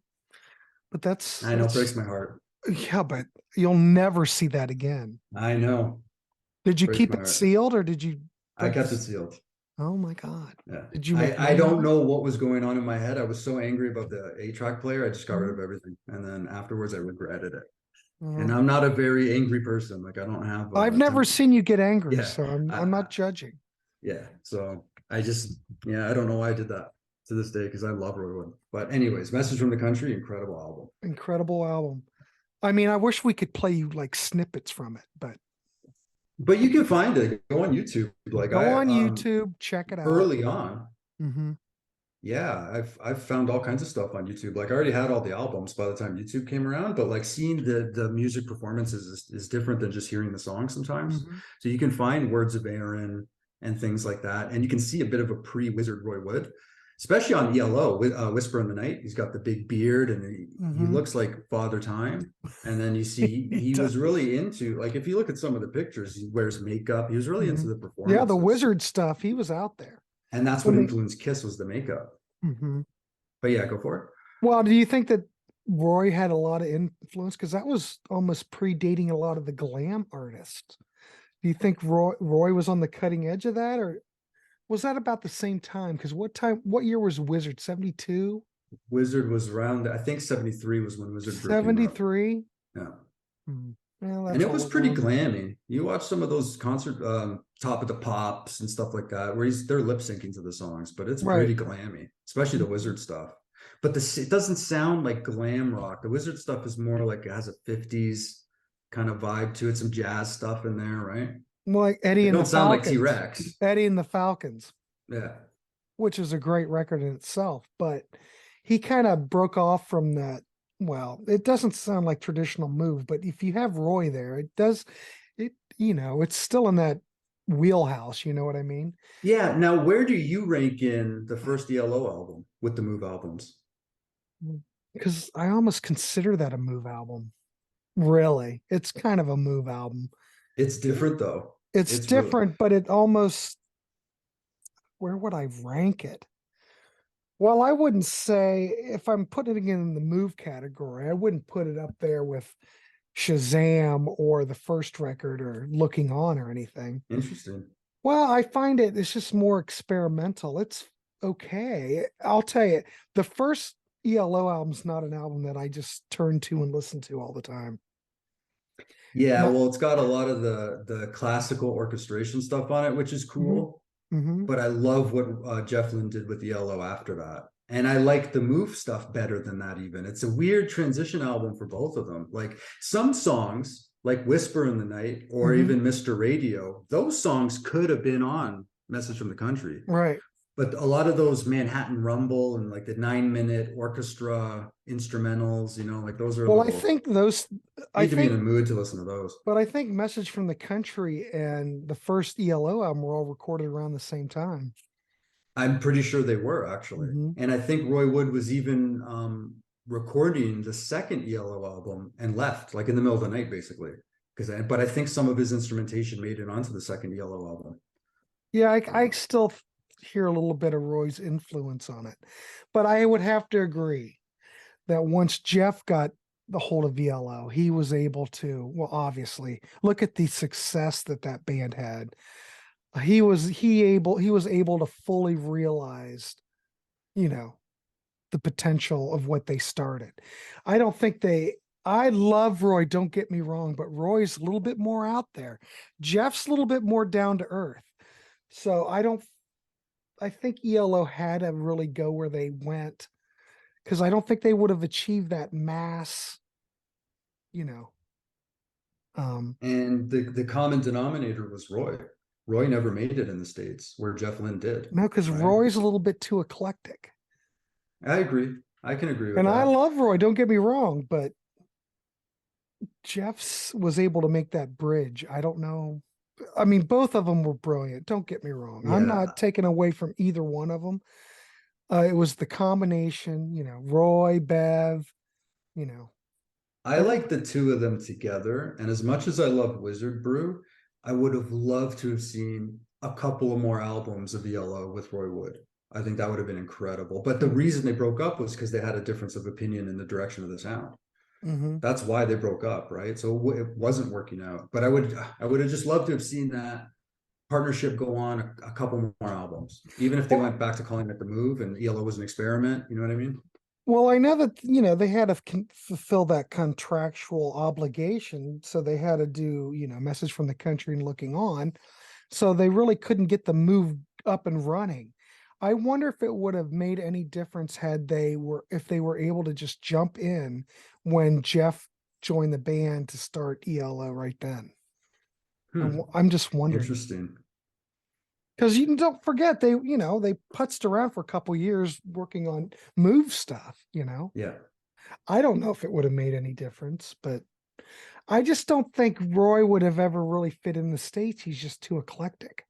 But that's I know, it breaks my heart. Yeah, but you'll never see that again. I know. Did you Breaks keep my it heart. sealed or did you? I kept it sealed. Oh my God. Yeah. Did you? I don't know what was going on in my head. I was so angry about the 8-track player. I just got rid of everything. And then afterwards I regretted it. And I'm not a very angry person. Like I don't have. I've never seen you get angry, Yeah. so I'm not judging. Yeah. So I don't know why I did that to this day because I love Roy Wood. But anyways, Message from the Country, incredible album. Incredible album. I mean, I wish we could play you like snippets from it, but you can find it. Go on YouTube. Like go on YouTube, check it out. Early on. Mm-hmm. Yeah, I've found all kinds of stuff on YouTube. Like I already had all the albums by the time YouTube came around, but like seeing the music performances is different than just hearing the song sometimes. Mm-hmm. So you can find Words of Aaron and things like that, and you can see a bit of a pre-Wizard Roy Wood, especially on ELO with Whisper in the Night. He's got the big beard and he looks like Father Time. And then you see he was really into, like if you look at some of the pictures, he wears makeup. He was really into the performance. Yeah, the Wizard stuff. He was out there. And that's what influenced Kiss was the makeup. But yeah, go for it. Well, do you think that Roy had a lot of influence? Because that was almost predating a lot of the glam artists. Do you think Roy was on the cutting edge of that, or was that about the same time? Because what year was Wizard? 72? Wizard was around, I think 73 was when Wizard 73? Yeah. Well, and it was pretty glammy. You watch some of those concert Top of the Pops and stuff like that, where they're lip syncing to the songs, but it's pretty glammy, especially the Wizard stuff. But it doesn't sound like glam rock. The Wizard stuff is more like it has a 50s kind of vibe to it, some jazz stuff in there, right? Well, like Eddie and the Falcons. Don't sound like T-Rex. Eddie and the Falcons. Yeah. Which is a great record in itself, but he kind of broke off from that. Well, it doesn't sound like traditional move, but if you have Roy there, it's still in that wheelhouse, you know what I mean? Yeah. Now, where do you rank in the first ELO album with the Move albums? Because I almost consider that a Move album. Really, it's kind of a Move album. It's different though. It's different, but it almost, where would I rank it? Well, I wouldn't say, if I'm putting it in the Move category, I wouldn't put it up there with Shazam or the first record or Looking On or anything. Interesting. Well, I find it's just more experimental. It's okay. I'll tell you, the first ELO album's not an album that I just turn to and listen to all the time. Yeah, well, it's got a lot of the classical orchestration stuff on it, which is cool. But I love what Jeff Lynne did with ELO after that. And I like the Move stuff better than that even. It's a weird transition album for both of them. Like some songs, like Whisper in the Night or even Mr. Radio, those songs could have been on Message from the Country. Right. But a lot of those Manhattan Rumble and like the 9-minute orchestra instrumentals, like those are. Well, I think those. I need to be in the mood to listen to those. But I think Message from the Country and the first ELO album were all recorded around the same time. I'm pretty sure they were actually, and I think Roy Wood was even recording the second ELO album and left, like in the middle of the night, basically. But I think some of his instrumentation made it onto the second ELO album. Yeah, I still hear a little bit of Roy's influence on it, but I would have to agree that once Jeff got the hold of VLO, he was able to, well, obviously, look at the success that that band had. He was able to fully realize, you know, the potential of what they started. I don't think I love Roy, don't get me wrong, but Roy's a little bit more out there. Jeff's a little bit more down to earth. So I think ELO had to really go where they went, because I don't think they would have achieved that mass, you know. And the common denominator was Roy. Roy never made it in the States where Jeff Lynne did. No, because right? Roy's a little bit too eclectic. I agree. I can agree with and that. I love Roy, don't get me wrong, but Jeff's was able to make that bridge. I don't know. I mean, both of them were brilliant. Don't get me wrong. Yeah. I'm not taking away from either one of them. It was the combination, you know, Roy, Bev, you know. I like the two of them together. And as much as I love Wizard Brew, I would have loved to have seen a couple of more albums of ELO with Roy Wood. I think that would have been incredible. But the reason they broke up was because they had a difference of opinion in the direction of the sound. Mm-hmm. That's why they broke up, right? So it wasn't working out. But I would have just loved to have seen that partnership go on a couple more albums, even if they went back to calling it The Move and ELO was an experiment. You know what I mean? Well, I know that, you know, they had to fulfill that contractual obligation. So they had to do, you know, Message from the Country and Looking On. So they really couldn't get the move up and running. I wonder if it would have made any difference if they were able to just jump in when Jeff joined the band to start ELO right then. I'm just wondering. Interesting. Because you don't forget, they putzed around for a couple years working on Move stuff, you know? Yeah. I don't know if it would have made any difference, but I just don't think Roy would have ever really fit in the States. He's just too eclectic,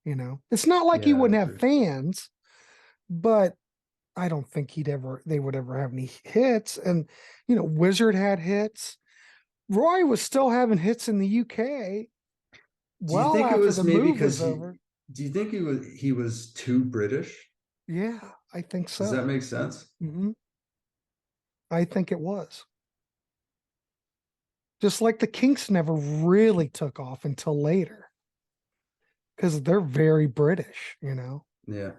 you know? It's not like he wouldn't have fans, but I don't think they would ever have any hits. And, you know, Wizard had hits. Roy was still having hits in the UK. Well, do you think it was maybe because do you think he was too British? Yeah, I think so. Does that make sense? Mm-hmm. I think it was. Just like the Kinks never really took off until later, because they're very British, you know? Yeah.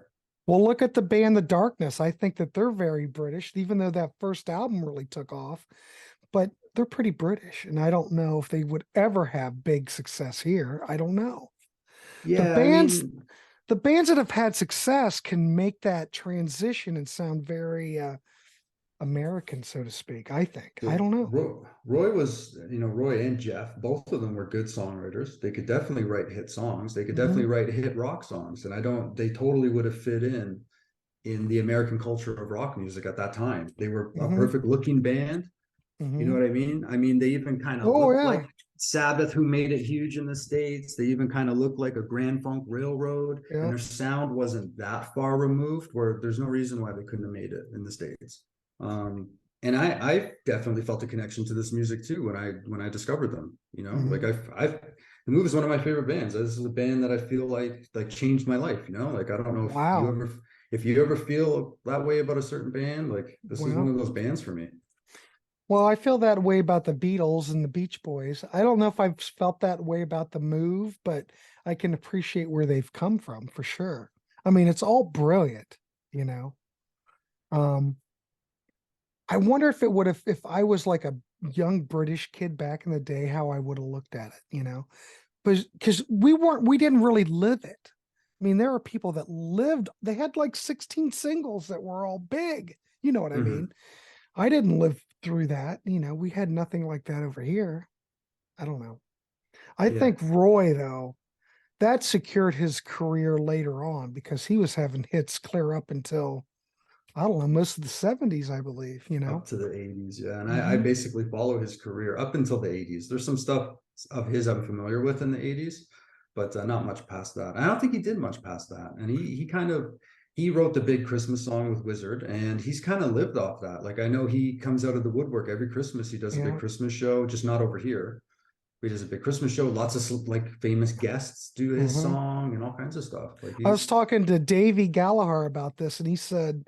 Well, look at the band The Darkness. I think that they're very British, even though that first album really took off, but they're pretty British. And I don't know if they would ever have big success here. I don't know. Yeah. The bands that have had success can make that transition and sound very American, so to speak, I think. I don't know. Roy was, Roy and Jeff, both of them were good songwriters. They could definitely write hit songs. They could definitely write hit rock songs. And they totally would have fit in the American culture of rock music at that time. They were a perfect looking band. You know what I mean? I mean, they even kind of looked like Sabbath, who made it huge in the States. They even kind of looked like a Grand Funk Railroad. And their sound wasn't that far removed, where there's no reason why they couldn't have made it in the States. And I definitely felt a connection to this music too when I discovered them. You know, like The Move is one of my favorite bands. This is a band that I feel like changed my life. You know, like I don't know if you ever feel that way about a certain band. Like this is one of those bands for me. Well, I feel that way about the Beatles and the Beach Boys. I don't know if I've felt that way about The Move, but I can appreciate where they've come from for sure. I mean, it's all brilliant, you know. I wonder if it would have, if I was like a young British kid back in the day, how I would have looked at it, you know, because we didn't really live it. I mean, there are people that they had like 16 singles that were all big, you know what I mean? I didn't live through that, you know, we had nothing like that over here. I don't know. I think Roy, though, that secured his career later on, because he was having hits clear up until, I don't know, most of the 70s, I believe, you know, up to the 80s. Yeah. And I basically follow his career up until the 80s. There's some stuff of his I'm familiar with in the 80s, but not much past that. I don't think he did much past that. And he kind of, he wrote the big Christmas song with Wizard, and he's kind of lived off that. Like I know he comes out of the woodwork every Christmas. He does a big Christmas show, just not over here. He does a big Christmas show. Lots of like famous guests do his song and all kinds of stuff. Like I was talking to Davy Gallagher about this, and he said,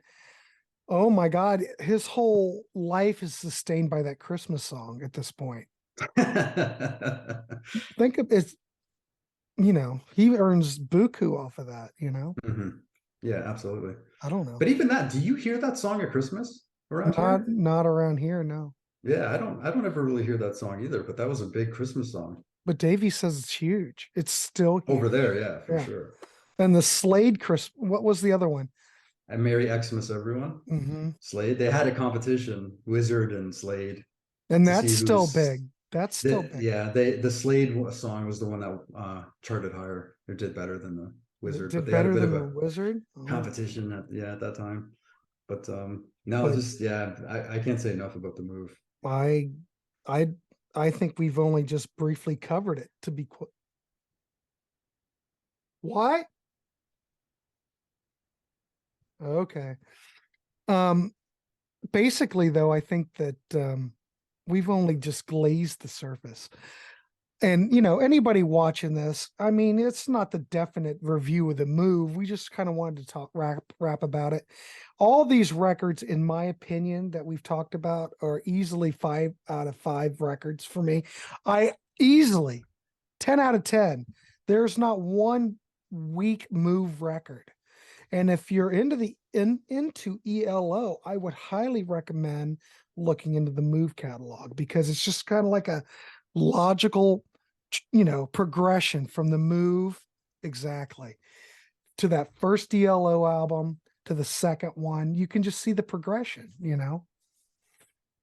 "Oh my God, his whole life is sustained by that Christmas song at this point." Think of it. You know, he earns buku off of that. You know. Yeah, absolutely. I don't know. But even that, do you hear that song at Christmas around here? Not around here, no. Yeah, I don't ever really hear that song either, but that was a big Christmas song. But Davey says it's huge. It's still huge. Over there, yeah, for sure. And the Slade what was the other one? And Merry Xmas, everyone. Slade. They had a competition, Wizard and Slade. And that's still big. That's still big. Yeah, the Slade song was the one that charted higher. It did better than the Wizard. But they had a bit of a Wizard competition at that time. But no, just I can't say enough about the move. I think we've only just briefly covered it, to be What? Okay. Basically though, I think that we've only just glazed the surface. And, you know, anybody watching this, I mean, it's not the definite review of the move. We just kind of wanted to rap about it. All these records, in my opinion, that we've talked about are easily 5 out of 5 records for me. I easily 10 out of 10. There's not one weak move record. And if you're into into ELO, I would highly recommend looking into the move catalog, because it's just kind of like a logical, you know, progression from the move exactly to that first ELO album to the second one. You can just see the progression, you know.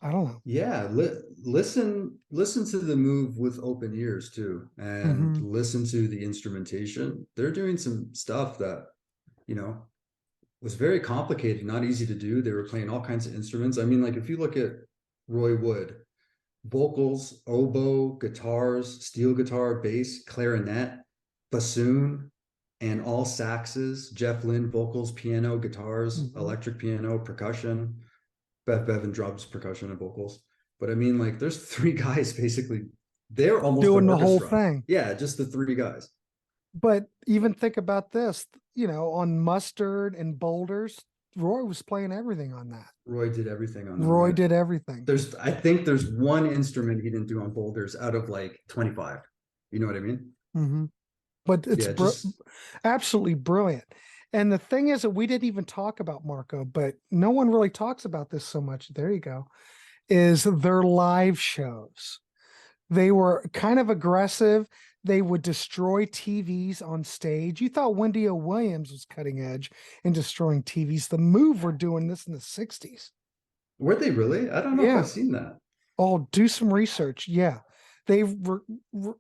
I don't know. Yeah, listen to the move with open ears too, and listen to the instrumentation. They're doing some stuff that, you know, was very complicated, not easy to do. They were playing all kinds of instruments. I mean, like if you look at Roy Wood, vocals, oboe, guitars, steel guitar, bass, clarinet, bassoon, and all saxes. Jeff Lynne, vocals, piano, guitars, electric piano, percussion. Bev Bevan, drums, percussion, and vocals. But I mean, like, there's 3 guys basically. They're almost doing the whole thing. Yeah, just the 3 guys. But even think about this, you know, on Mustard and Boulders, Roy was playing everything on that. Roy did everything on that. Roy did everything. I think there's one instrument he didn't do on Boulders out of like 25. You know what I mean? But it's absolutely brilliant. And the thing is that we didn't even talk about Marco, but no one really talks about this so much. There you go. Is their live shows. They were kind of aggressive. They would destroy TVs on stage. You thought Wendy O. Williams was cutting edge in destroying TVs. The Move were doing this in the 60s. Were they really? I don't know if I've seen that. Oh, do some research. Yeah. They would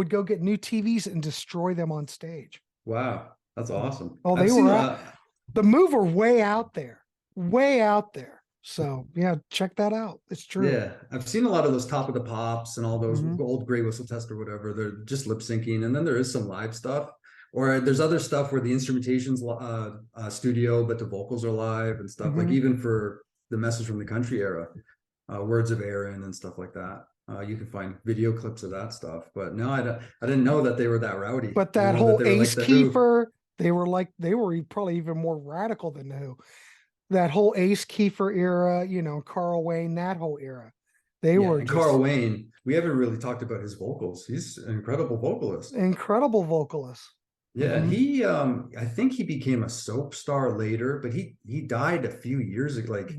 go get new TVs and destroy them on stage. Wow. That's awesome. Oh, they were the Move were way out there. Way out there. So yeah, check that out. It's true. Yeah, I've seen a lot of those Top of the Pops and all those old Gray Whistle Test or whatever. They're just lip syncing, and then there is some live stuff, or there's other stuff where the instrumentation's studio, but the vocals are live and stuff. Like even for the Message from the Country era, Words of Aaron and stuff like that. You can find video clips of that stuff. But no, I didn't know that they were that rowdy. But that whole Ace Kiefer, they were probably even more radical than the Who. That whole Ace Kiefer era, you know, Carl Wayne, that whole era. They were Carl Wayne. We haven't really talked about his vocals. He's an incredible vocalist. Incredible vocalist. Yeah, he I think he became a soap star later, but he died a few years ago, like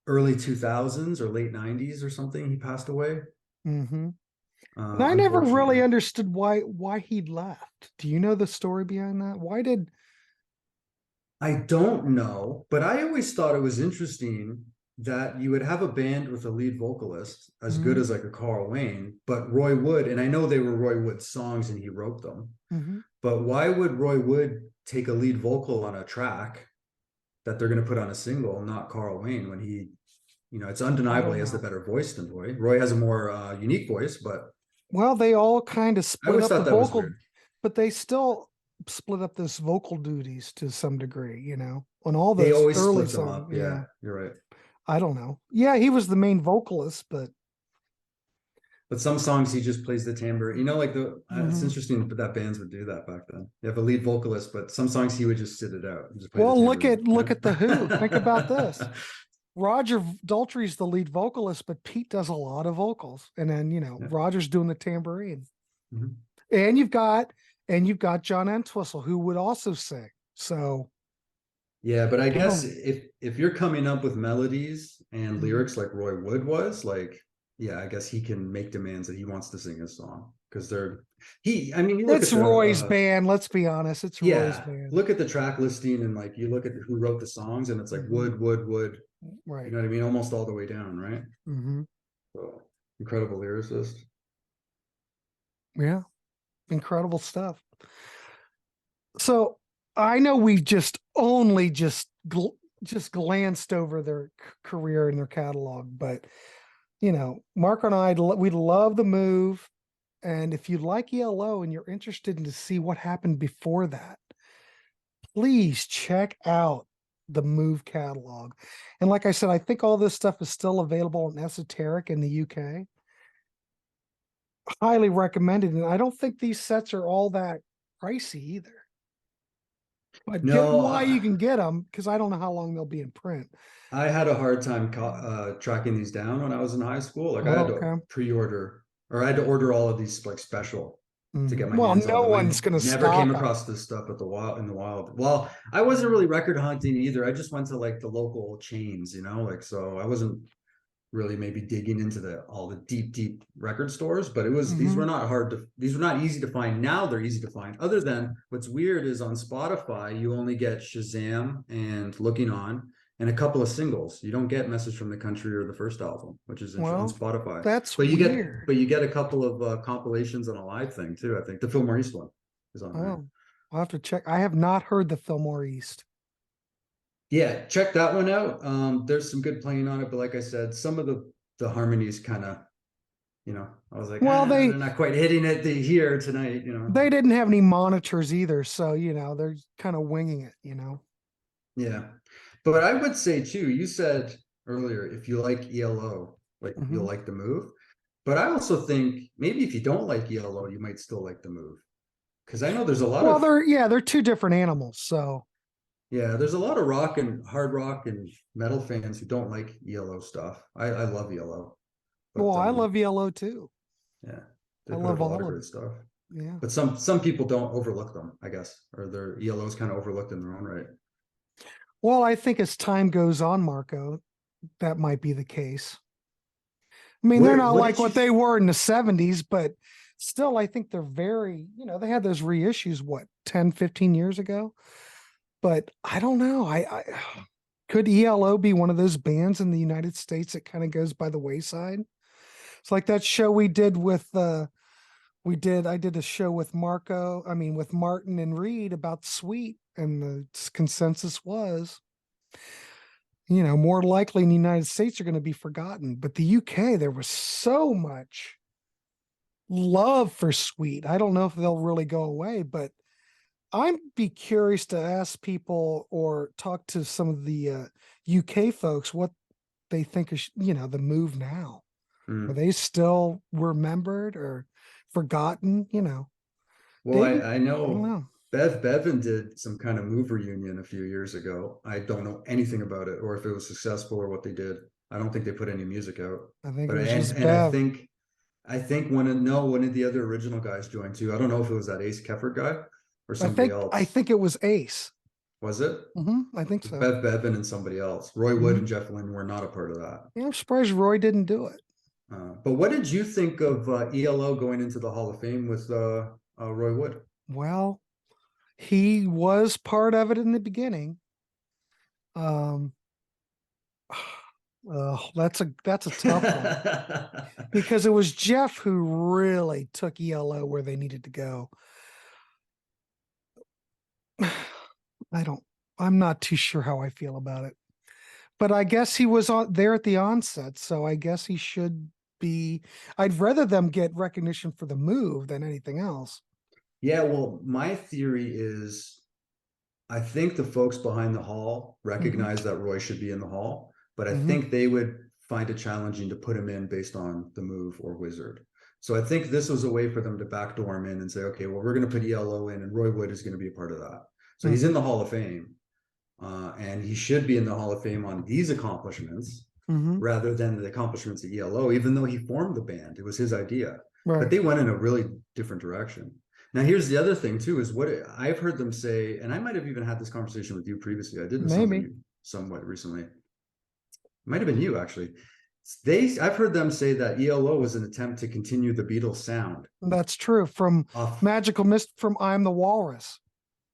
early 2000s or late 90s or something. He passed away. And I never really understood why he left. Do you know the story behind that? Why did I don't know, but I always thought it was interesting that you would have a band with a lead vocalist as good as like a Carl Wayne, but Roy Wood, and I know they were Roy Wood's songs and he wrote them, but why would Roy Wood take a lead vocal on a track that they're going to put on a single, not Carl Wayne, when he, you know, it's undeniable he has the better voice than Roy. Roy has a more unique voice, but well, they all kind of split up the vocal, but they still, split up those vocal duties to some degree, you know, on all They those always early split them songs. up. Yeah, you're right. I don't know. Yeah, he was the main vocalist, but some songs he just plays the timbre. You know, like it's Mhm. interesting that bands would do that back then. You have a lead vocalist, but some songs he would just sit it out and just play the Well, look tambourine. at the Who. Think about this. Roger Daltrey's the lead vocalist, but Pete does a lot of vocals, and then Yeah. Roger's doing the tambourine. Mhm. And you've got John Entwistle who would also sing. So Yeah, but I guess if you're coming up with melodies and Mhm. lyrics like Roy Wood was, like, yeah, I guess he can make demands that he wants to sing his song because I mean, you look It's at Roy's band. Let's be honest. It's Roy's yeah, band. look at the track listing and like you look at who wrote the songs and it's like Wood, Wood, Right. you know what I mean? Almost all the way down, right? Mm-hmm. So incredible lyricist. Yeah. Incredible stuff. So I know we just only just glanced over their career and their catalog, but Mark and I, we love the move. And if you like ELO and you're interested in to see what happened before that, please check out the Move catalog. And like I said, I think all this stuff is still available in Esoteric in the UK. Highly recommended. And I don't think these sets are all that pricey either. But get why you can get them, because I don't know how long they'll be in print. I had a hard time tracking these down when I was in high school. Like I had to pre-order, or I had to order all of these like special to get my hands on them. No one's going to never came across this stuff in the wild. Well, I wasn't really record hunting either. I just went to like the local chains, like, so I wasn't really maybe digging into all the deep record stores, but these were not easy to find. Now they're easy to find. Other than what's weird is on Spotify, you only get Shazam and Looking On and a couple of singles. You don't get Message from the Country or the first album, which is on Spotify. That's weird. You get a couple of compilations on a live thing too. I think the Fillmore East one is on there. I'll have to check. I have not heard the Fillmore East. Yeah, check that one out. There's some good playing on it, but like I said, some of the harmonies kind of, I was like, they're not quite hitting it here tonight. They didn't have any monitors either, so they're kind of winging it. Yeah, but I would say too. You said earlier if you like ELO, like you'll like the move. But I also think maybe if you don't like ELO, you might still like the move, because I know there's a lot of they're two different animals, so. Yeah, there's a lot of rock and hard rock and metal fans who don't like ELO stuff. I love ELO. But, I love ELO too. Yeah, I love all of great stuff. Yeah, but some people don't overlook them, I guess, or their ELO's kind of overlooked in their own right. Well, I think as time goes on, Marco, that might be the case. I mean, they're not like what they were in the 70s, but still, I think they're very, they had those reissues, 10, 15 years ago. But I don't know. I could ELO be one of those bands in the United States that kind of goes by the wayside? It's like that show we did with I did a show with with Martin and Reed about Sweet, and the consensus was, more likely in the United States are going to be forgotten. But the UK, there was so much love for Sweet. I don't know if they'll really go away, but I'd be curious to ask people or talk to some of the UK folks what they think is, the move now. Are they still remembered or forgotten? Well, I know Bevan did some kind of move reunion a few years ago. I don't know anything about it, or if it was successful or what they did. I don't think they put any music out. I think it was just Bev. I think one of the other original guys joined too. I don't know if it was that Ace Kefford guy or somebody else. I think it was Ace. Was it? I think so. Bevan and somebody else. Roy Wood and Jeff Lynne were not a part of that. Yeah, I'm surprised Roy didn't do it. But what did you think of ELO going into the Hall of Fame with Roy Wood? Well, he was part of it in the beginning. That's a tough one because it was Jeff who really took ELO where they needed to go. I'm not too sure how I feel about it, but I guess he was there at the onset, so I guess he should be. I'd rather them get recognition for the move than anything else. Yeah, well, my theory is I think the folks behind the hall recognize that Roy should be in the hall, but I think they would find it challenging to put him in based on the move or wizard. So I think this was a way for them to backdoor him in and say, okay, well, we're going to put ELO in and Roy Wood is going to be a part of that. So he's in the Hall of Fame. And he should be in the Hall of Fame on these accomplishments rather than the accomplishments of ELO, even though he formed the band. It was his idea. But they went in a really different direction. Now, here's the other thing, too, is what I've heard them say, and I might have even had this conversation with you previously. I did this somewhat recently. It might have been you, actually. I've heard them say that ELO was an attempt to continue the Beatles sound. That's true. From Magical Mist, from I'm the Walrus.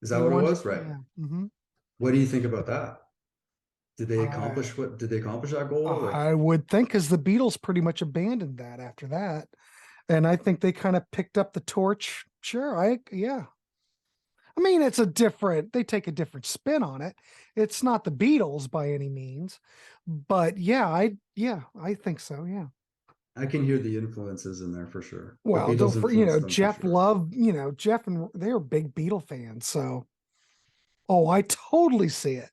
Is that what it was? Right. Yeah. What do you think about that? Did they accomplish that goal? I would think, because the Beatles pretty much abandoned that after that. And I think they kind of picked up the torch. Sure. Yeah. I mean, they take a different spin on it. It's not the Beatles by any means, but yeah, I think so. Yeah. I can hear the influences in there for sure. Well, Jeff loved, Jeff and they were big Beatle fans. So, I totally see it,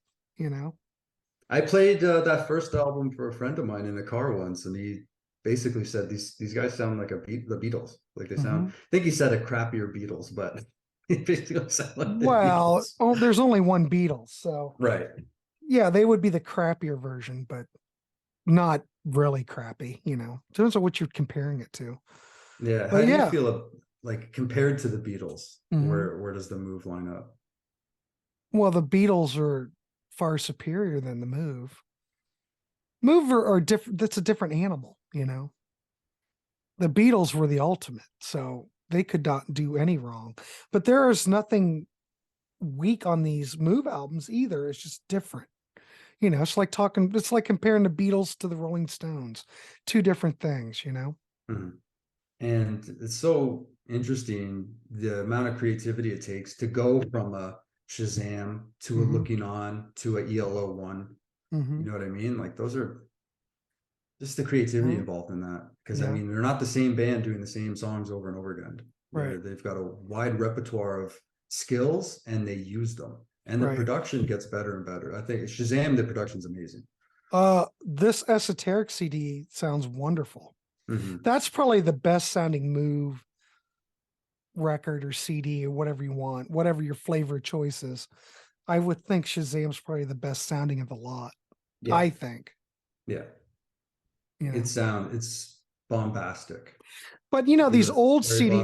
I played that first album for a friend of mine in a car once, and he basically said these guys sound like the Beatles. Like they sound. I think he said a crappier Beatles, but he basically sound like the Beatles. There's only one Beatles, so right. Yeah, they would be the crappier version, but not really crappy. Depends on what you're comparing it to. Yeah, how do you feel like compared to the Beatles? Where does the move line up? Well, the Beatles are far superior than the move. Move are different. That's a different animal, The Beatles were the ultimate, so they could not do any wrong. But there is nothing weak on these move albums either. It's just different. It's like comparing the Beatles to the Rolling Stones. Two different things, And it's so interesting the amount of creativity it takes to go from a Shazam to a Looking On to a ELO one. You know what I mean? Like those are just the creativity involved in that. Because I mean, they're not the same band doing the same songs over and over again. Right. They've got a wide repertoire of skills and they use them. And the production gets better and better. I think Shazam, the production's amazing. This Esoteric CD sounds wonderful. That's probably the best sounding move record or CD or whatever you want, whatever your flavor choice is. I would think Shazam's probably the best sounding of the lot. Yeah. I think. Yeah. It's bombastic. But these old CD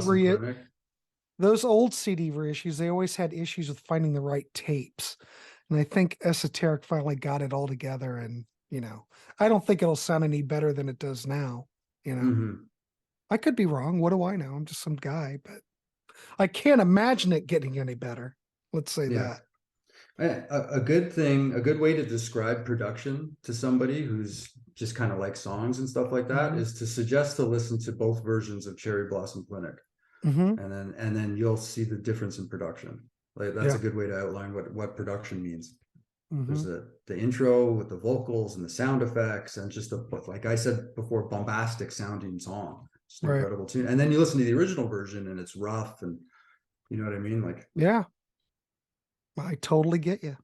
those old CD reissues, they always had issues with finding the right tapes. And I think Esoteric finally got it all together. And, I don't think it'll sound any better than it does now. I could be wrong. What do I know? I'm just some guy, but I can't imagine it getting any better. Let's say that. A good way to describe production to somebody who's just kind of like songs and stuff like that is to suggest to listen to both versions of Cherry Blossom Clinic. And then you'll see the difference in production. Like that's a good way to outline what production means. There's the intro with the vocals and the sound effects and just like I said before, bombastic sounding song. It's an incredible tune. And then you listen to the original version and it's rough and you know what I mean? Like I totally get you.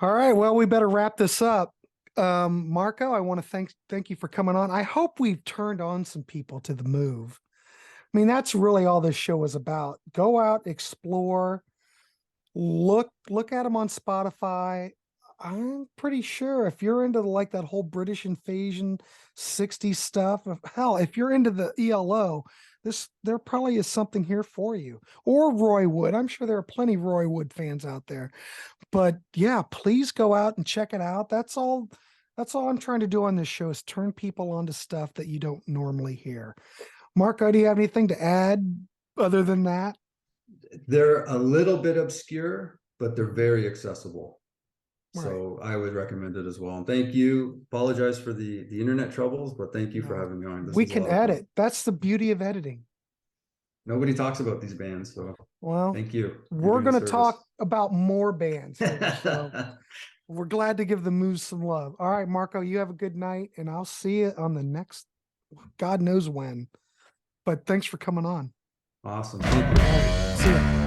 All right, well, we better wrap this up. Marco, I want to thank you for coming on. I hope we've turned on some people to the move. I mean, that's really all this show is about. Go out, explore, look at them on Spotify. I'm pretty sure if you're into like that whole British invasion 60s stuff, hell, if you're into the ELO, there probably is something here for you. Or Roy Wood. I'm sure there are plenty of Roy Wood fans out there. But yeah, please go out and check it out. That's all I'm trying to do on this show is turn people onto stuff that you don't normally hear. Marco, do you have anything to add other than that? They're a little bit obscure, but they're very accessible. So I would recommend it as well. And thank you. Apologize for the internet troubles, but thank you for having me on. We can edit. That's the beauty of editing. Nobody talks about these bands, so thank you. We're going to talk about more bands here, so we're glad to give the moves some love. All right, Marco, you have a good night, and I'll see you on the next, God knows when. But thanks for coming on. Awesome. Thank you. All right, see ya.